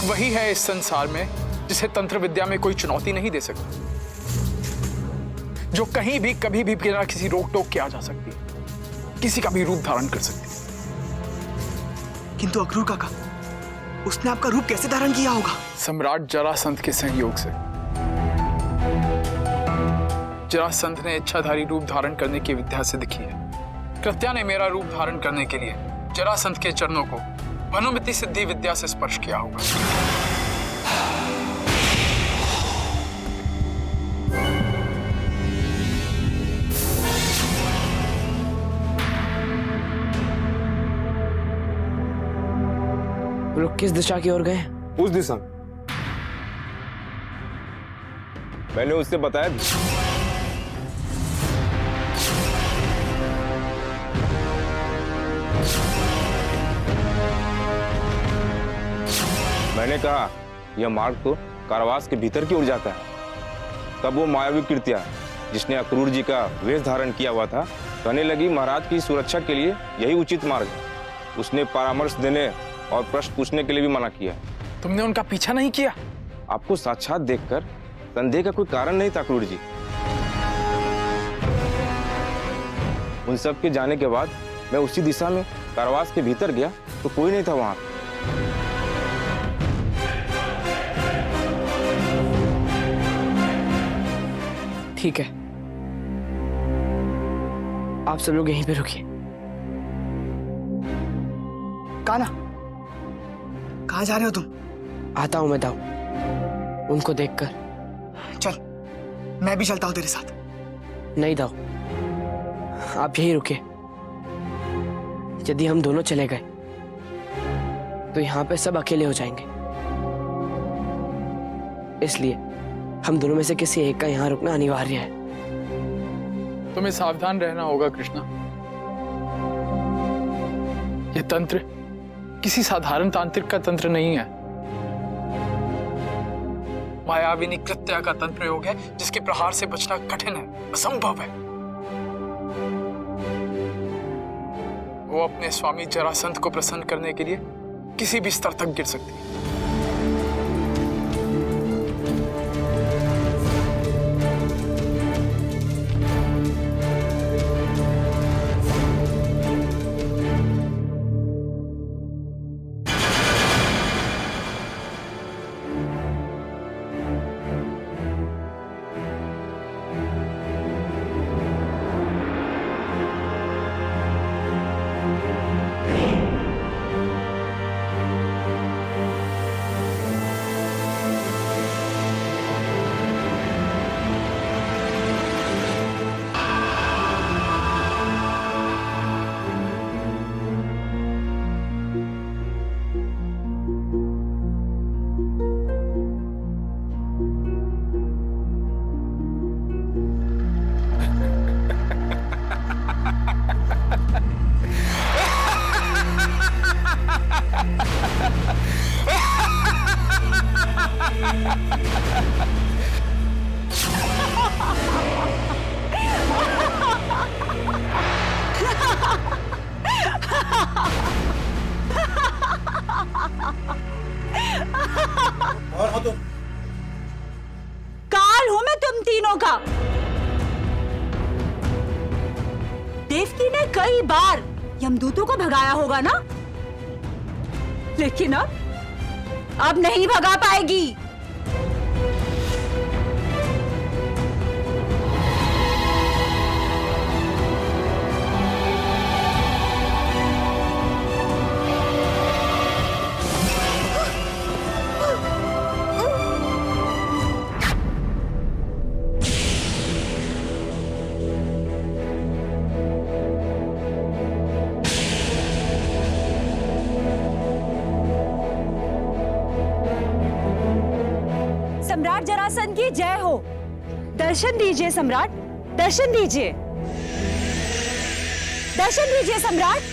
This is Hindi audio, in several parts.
वही है इस संसार में जिसे तंत्र विद्या में कोई चुनौती नहीं दे सकता, जो कहीं भी कभी भी बिना किसी रोक टोक के आ जा सकती है, किसी का भी रूप धारण कर सकती है। किंतु अक्रूर काका, उसने आपका रूप कैसे धारण किया होगा? सम्राट जरासंध के सहयोग से। जरासंध ने इच्छाधारी रूप धारण करने की विद्या सिद्ध की है। कृत्या ने मेरा रूप धारण करने के लिए जरासंध के चरणों को मनोमिति सिद्धि विद्या से स्पर्श किया होगा। वो लोग किस दिशा की ओर गए? उस दिशा में। मैंने उससे बताया भी। मैंने कहा यह मार्ग तो कारावास के भीतर की ओर जाता है। तब वो मायावी कृत्या जिसने अक्रूर जी का वेश धारण किया हुआ था कहने लगी महाराज की सुरक्षा के लिए यही उचित मार्ग है। उसने परामर्श देने और प्रश्न पूछने के लिए भी मना किया। तुमने उनका पीछा नहीं किया? आपको साक्षात देखकर संदेह का कोई कारण नहीं था अक्रूर जी। उन सब के जाने के बाद मैं उसी दिशा में कारावास के भीतर गया तो कोई नहीं था वहां। ठीक है, आप सब लोग यहीं पे रुकिए। कान्हा, कहाँ जा रहे हो तुम? आता हूं मैं दाऊ, उनको देखकर। चल, मैं भी चलता हूं तेरे साथ। नहीं दाऊ, आप यहीं रुकिए। यदि हम दोनों चले गए तो यहाँ पे सब अकेले हो जाएंगे, इसलिए हम दोनों में से किसी एक का यहाँ रुकना अनिवार्य है। तुम्हें सावधान रहना होगा कृष्णा। यह तंत्र किसी साधारण तांत्रिक का तंत्र नहीं है। मायाविनी कृत्या का तंत्र प्रयोग है जिसके प्रहार से बचना कठिन है, असंभव है। वो अपने स्वामी जरासंध को प्रसन्न करने के लिए किसी भी स्तर तक गिर सकती है। काल हूं मैं तुम तीनों का। देवकी ने कई बार यमदूतों को भगाया होगा ना, लेकिन अब नहीं भगा पाएगी। सम्राट जरासंध की जय हो। दर्शन दीजिए सम्राट, दर्शन दीजिए, दर्शन दीजिए सम्राट।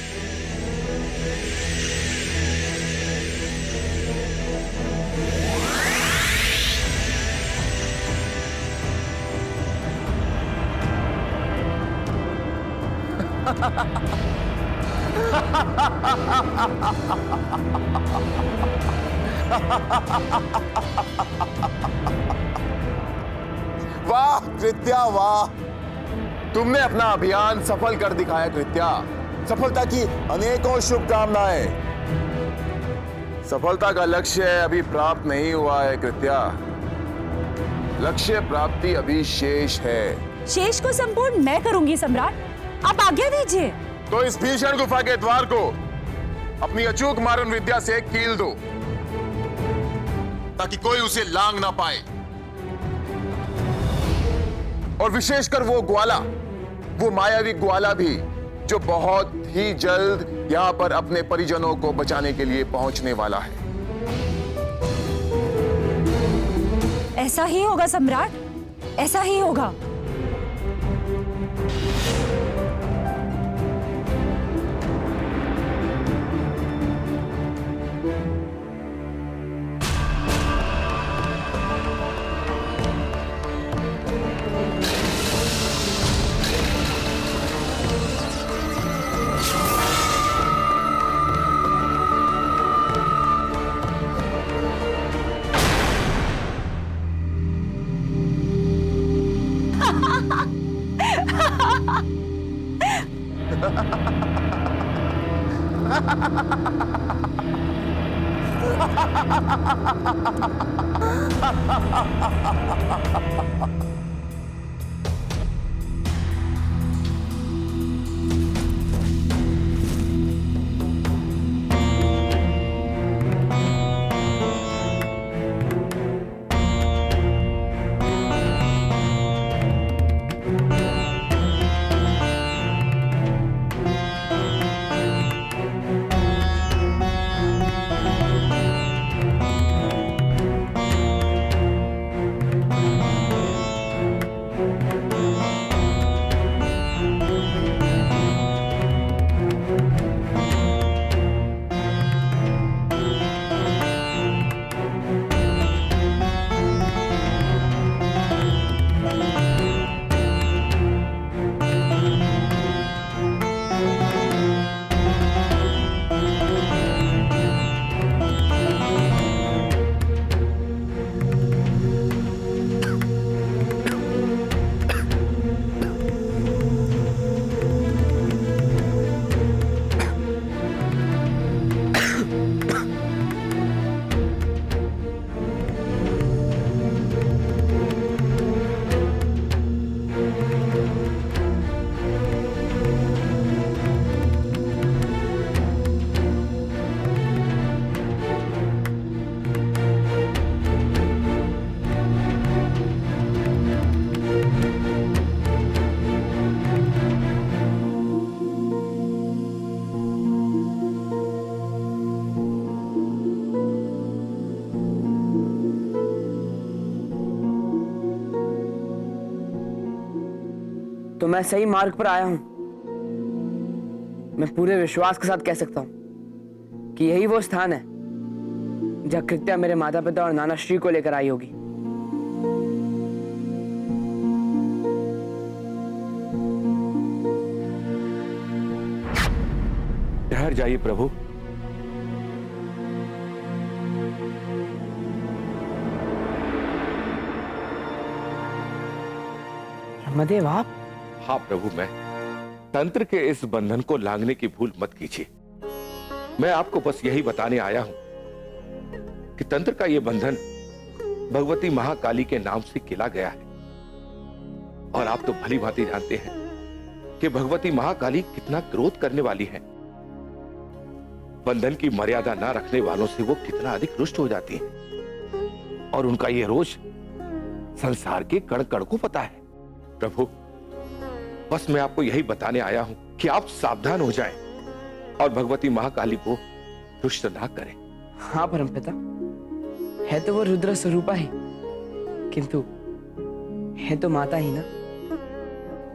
वाह कृत्या वाह, तुमने अपना अभियान सफल कर दिखाया कृत्या। सफलता की अनेकों शुभकामनाएं। सफलता का लक्ष्य अभी प्राप्त नहीं हुआ है कृत्या, लक्ष्य प्राप्ति अभी शेष है। शेष को संपूर्ण मैं करूंगी सम्राट, आप आज्ञा दीजिए। तो इस भीषण गुफा के द्वार को अपनी अचूक मारण विद्या से कील दो, ताकि कोई उसे लांग ना पाए। और विशेषकर वो ग्वाला, वो मायावी ग्वाला भी, जो बहुत ही जल्द यहां पर अपने परिजनों को बचाने के लिए पहुंचने वाला है। ऐसा ही होगा सम्राट, ऐसा ही होगा। तो मैं सही मार्ग पर आया हूं। मैं पूरे विश्वास के साथ कह सकता हूं कि यही वो स्थान है जहां कृत्या मेरे माता पिता और नाना श्री को लेकर आई होगी। ठहर जाइए प्रभु। ब्रह्मदेव आप? हाँ प्रभु, मैं तंत्र के इस बंधन को लांघने की भूल मत कीजिए। मैं आपको बस यही बताने आया हूं कि तंत्र का यह बंधन भगवती महाकाली के नाम से किला गया है। और आप तो भली भांति जानते हैं कि भगवती महाकाली कितना क्रोध करने वाली है। बंधन की मर्यादा ना रखने वालों से वो कितना अधिक रुष्ट हो जाती है। और उनका यह रोष संसार के कण कण को पता है। प्रभु, बस मैं आपको यही बताने आया हूं कि आप सावधान हो जाएं और भगवती महाकाली को रुष्ट ना करें। हाँ परमपिता, है तो वो रुद्र स्वरूपा ही, किंतु है तो माता ही ना।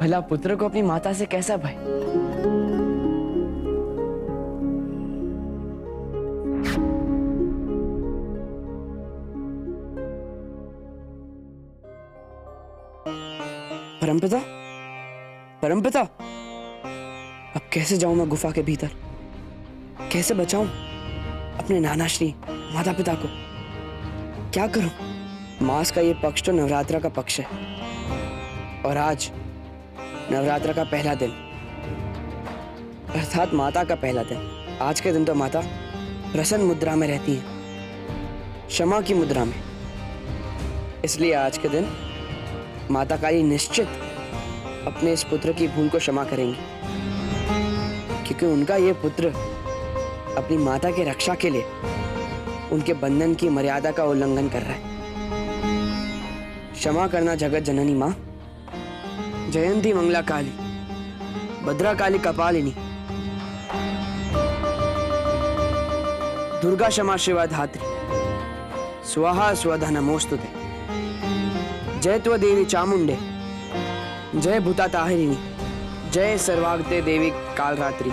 भला पुत्र को अपनी माता से कैसा भय? परमपिता, परमपिता, अब कैसे जाऊं मैं गुफा के भीतर? कैसे बचाऊं अपने नाना श्री माता पिता को? क्या करूं? मास का ये पक्ष तो नवरात्रा का पक्ष है और आज नवरात्रा का पहला दिन अर्थात माता का पहला दिन। आज के दिन तो माता प्रसन्न मुद्रा में रहती है, क्षमा की मुद्रा में। इसलिए आज के दिन माता काली निश्चित अपने इस पुत्र की भूल को क्षमा करेंगी, क्योंकि उनका ये पुत्र अपनी माता की रक्षा के लिए उनके बंधन की मर्यादा का उल्लंघन कर रहा है। क्षमा करना जगत जननी मां। जयंती मंगला काली, भद्रा काली कपालिनी, दुर्गा क्षमा शिवा धात्री, स्वाहा स्वधा नमोस्तुते। जय त्व देवी चामुंडे, जय भूता ताहिनी, जय सर्वाग्ते देवी कालरात्रि।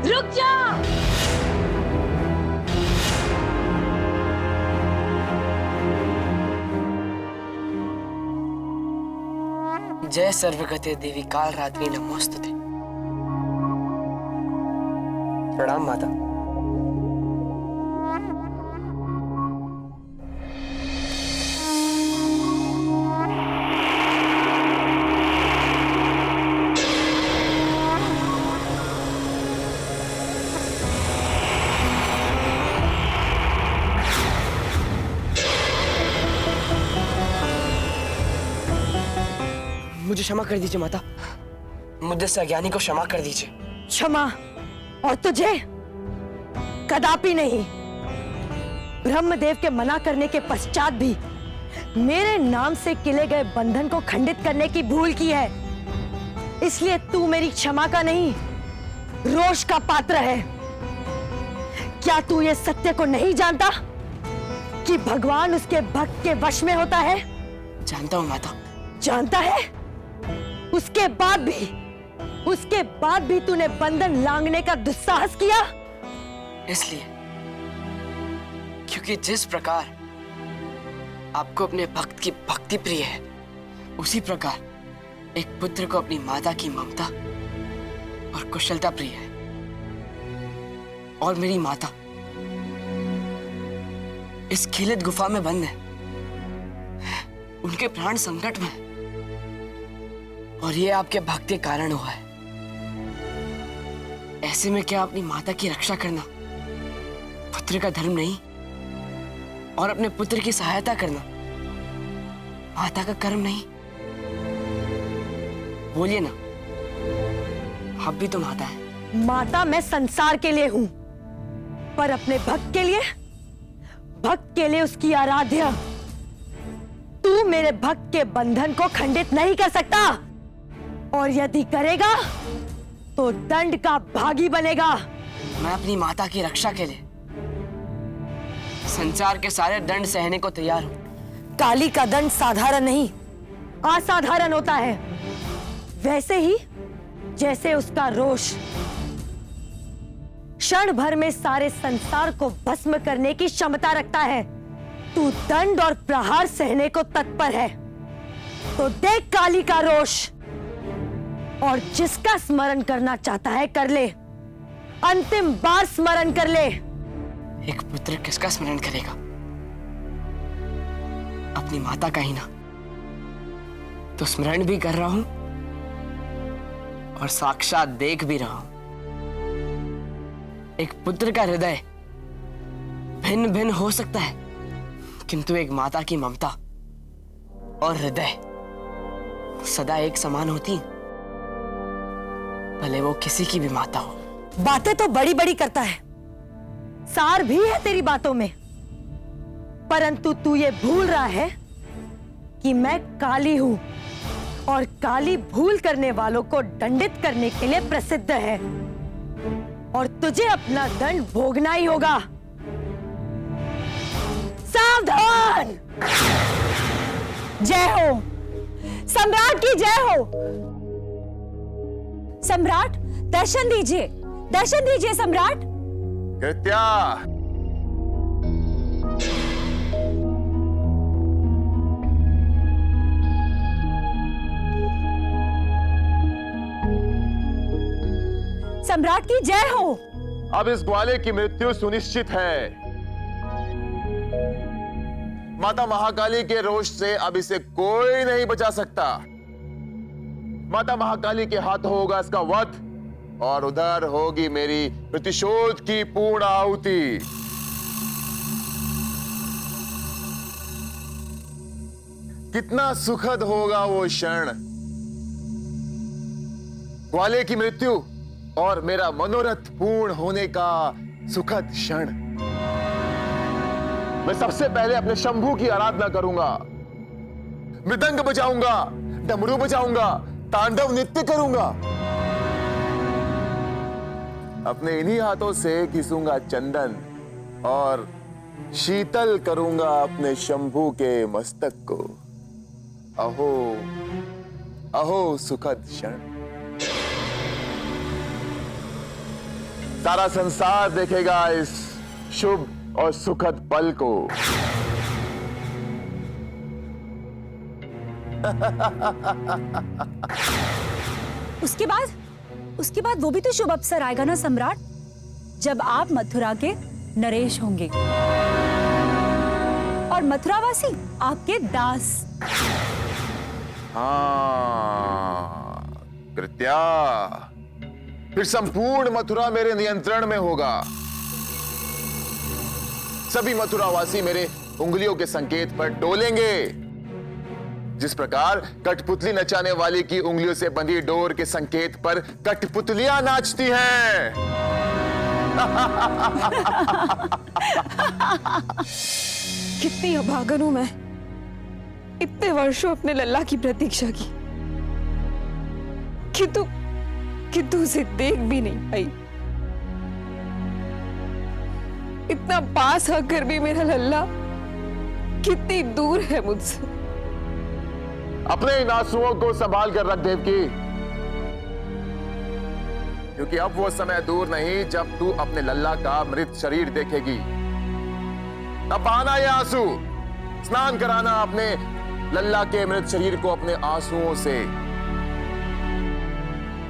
रुक जा। जय सर्वगते देवी कालरात्रि नमोस्तुते। प्रणाम माता। मुझे क्षमा कर दीजिए माता, मुझे से अज्ञानी को क्षमा कर दीजिए। क्षमा और तुझे कदापि नहीं। ब्रह्मदेव के मना करने के पश्चात भी मेरे नाम से किले गए बंधन को खंडित करने की भूल की है, इसलिए तू मेरी क्षमा का नहीं रोष का पात्र है। क्या तू ये सत्य को नहीं जानता कि भगवान उसके भक्त के वश में होता है? जानता हूँ माता। जानता है? उसके बाद भी तूने बंधन लांघने का दुस्साहस किया। इसलिए क्योंकि जिस प्रकार आपको अपने भक्त की भक्ति प्रिय है, उसी प्रकार एक पुत्र को अपनी माता की ममता और कुशलता प्रिय है। और मेरी माता इस खिलित गुफा में बंद है, उनके प्राण संकट में है और ये आपके भक्त के कारण हुआ है। ऐसे में क्या अपनी माता की रक्षा करना पुत्र का धर्म नहीं और अपने पुत्र की सहायता करना माता का कर्म नहीं? बोलिए ना, आप भी तो माता है। माता मैं संसार के लिए हूं, पर अपने भक्त के लिए उसकी आराध्या। तू मेरे भक्त के बंधन को खंडित नहीं कर सकता, और यदि करेगा तो दंड का भागी बनेगा। मैं अपनी माता की रक्षा के लिए संसार के सारे दंड सहने को तैयार हूं। काली का दंड साधारण नहीं, असाधारण होता है, वैसे ही जैसे उसका रोष क्षण भर में सारे संसार को भस्म करने की क्षमता रखता है। तू दंड और प्रहार सहने को तत्पर है, तो देख काली का रोष, और जिसका स्मरण करना चाहता है कर ले, अंतिम बार स्मरण कर ले। एक पुत्र किसका स्मरण करेगा? अपनी माता का ही ना। तो स्मरण भी कर रहा हूं और साक्षात देख भी रहा हूं। एक पुत्र का हृदय भिन्न भिन्न हो सकता है, किंतु एक माता की ममता और हृदय सदा एक समान होती, भले वो किसी की भी माता हो। बातें तो बड़ी बड़ी करता है, सार भी है तेरी बातों में, परंतु तू ये भूल रहा है कि मैं काली हूं, और काली भूल करने वालों को दंडित करने के लिए प्रसिद्ध है, और तुझे अपना दंड भोगना ही होगा। सावधान! जय हो, सम्राट की जय हो। सम्राट, दर्शन दीजिए, दर्शन दीजिए सम्राट। कृत्या, सम्राट की जय हो। अब इस ग्वाले की मृत्यु सुनिश्चित है। माता महाकाली के रोष से अब इसे कोई नहीं बचा सकता। माता महाकाली के हाथ होगा इसका वध और उधर होगी मेरी प्रतिशोध की पूर्ण आहुति। कितना सुखद होगा वो क्षण, ग्वाले की मृत्यु और मेरा मनोरथ पूर्ण होने का सुखद क्षण। मैं सबसे पहले अपने शंभू की आराधना करूंगा, मृदंग बजाऊंगा, डमरू बजाऊंगा, तांडव नृत्य करूंगा। अपने इन्हीं हाथों से घिसूंगा चंदन और शीतल करूंगा अपने शंभू के मस्तक को। अहो अहो सुखद क्षण, सारा संसार देखेगा इस शुभ और सुखद पल को। उसके बाद वो भी तो शुभ अवसर आएगा ना सम्राट, जब आप मथुरा के नरेश होंगे और मथुरावासी आपके दास। हाँ कृत्या, फिर संपूर्ण मथुरा मेरे नियंत्रण में होगा। सभी मथुरावासी मेरे उंगलियों के संकेत पर डोलेंगे, जिस प्रकार कठपुतली नचाने वाली की उंगलियों से बंधी डोर के संकेत पर कठपुतलियां नाचती हैं। कितनी अभागन हूं मैं, इतने वर्षों अपने लल्ला की प्रतीक्षा की, किंतु उसे देख भी नहीं पाई। इतना पास होकर भी मेरा लल्ला कितनी दूर है मुझसे। अपने इन आंसुओं को संभाल कर रख देवकी, क्योंकि अब वो समय दूर नहीं जब तू अपने लल्ला का मृत शरीर देखेगी। तब बहाना ये आंसू, स्नान कराना अपने लल्ला के मृत शरीर को अपने आंसुओं से।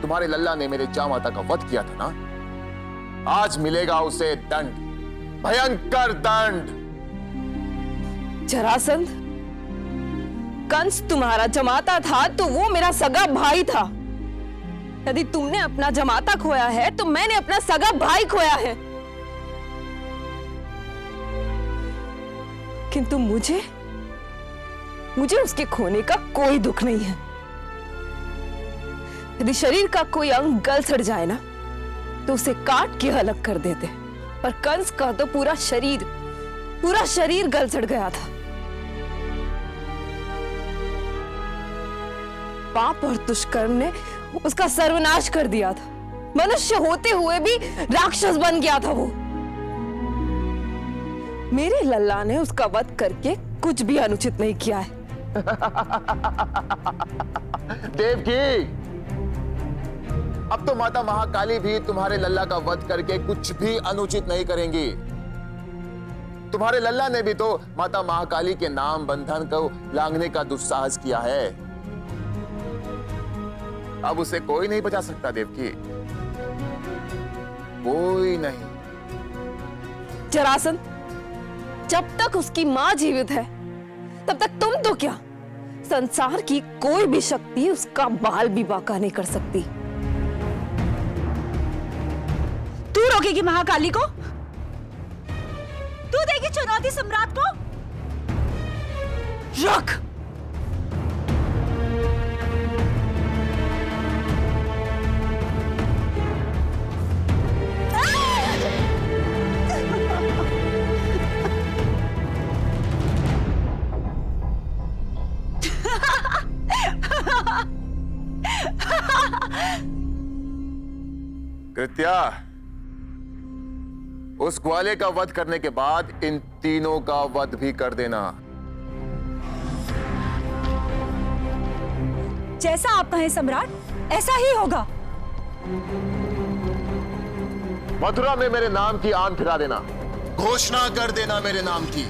तुम्हारे लल्ला ने मेरे जामाता का वध किया था ना, आज मिलेगा उसे दंड, भयंकर दंड। जरासंध, कंस तुम्हारा जमाता था तो वो मेरा सगा भाई था। यदि तुमने अपना जमाता खोया है तो मैंने अपना सगा भाई खोया है। किंतु मुझे उसके खोने का कोई दुख नहीं है। यदि शरीर का कोई अंग गल सड़ जाए ना तो उसे काट के अलग कर देते, पर कंस का तो पूरा शरीर गल सड़ गया था। पाप और दुष्कर्म ने उसका सर्वनाश कर दिया था। मनुष्य होते हुए भी राक्षस बन गया था वो। मेरे लल्ला ने उसका वध करके कुछ भी अनुचित नहीं किया है। देवकी, अब तो माता महाकाली भी तुम्हारे लल्ला का वध करके कुछ भी अनुचित नहीं करेंगी। तुम्हारे लल्ला ने भी तो माता महाकाली के नाम बंधन को लांघने का दुस्साहस किया है। अब उसे कोई नहीं बचा सकता देवकी, कोई नहीं। जरासंध, जब तक उसकी मां जीवित है तब तक तुम तो क्या, संसार की कोई भी शक्ति उसका बाल भी बांका नहीं कर सकती। तू रोकेगी महाकाली को? तू देगी चुनौती सम्राट को? रख। कृत्या, उस ग्वाले का वध करने के बाद इन तीनों का वध भी कर देना। जैसा आप कहें सम्राट, ऐसा ही होगा। मथुरा में मेरे नाम की आन फिरा देना, घोषणा कर देना मेरे नाम की।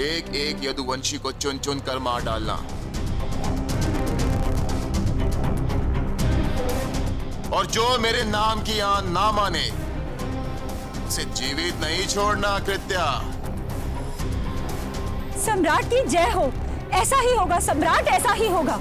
एक एक यदुवंशी को चुन चुन कर मार डालना, और जो मेरे नाम की आन ना माने उसे जीवित नहीं छोड़ना। कृत्या, सम्राट की जय हो। ऐसा ही होगा सम्राट, ऐसा ही होगा।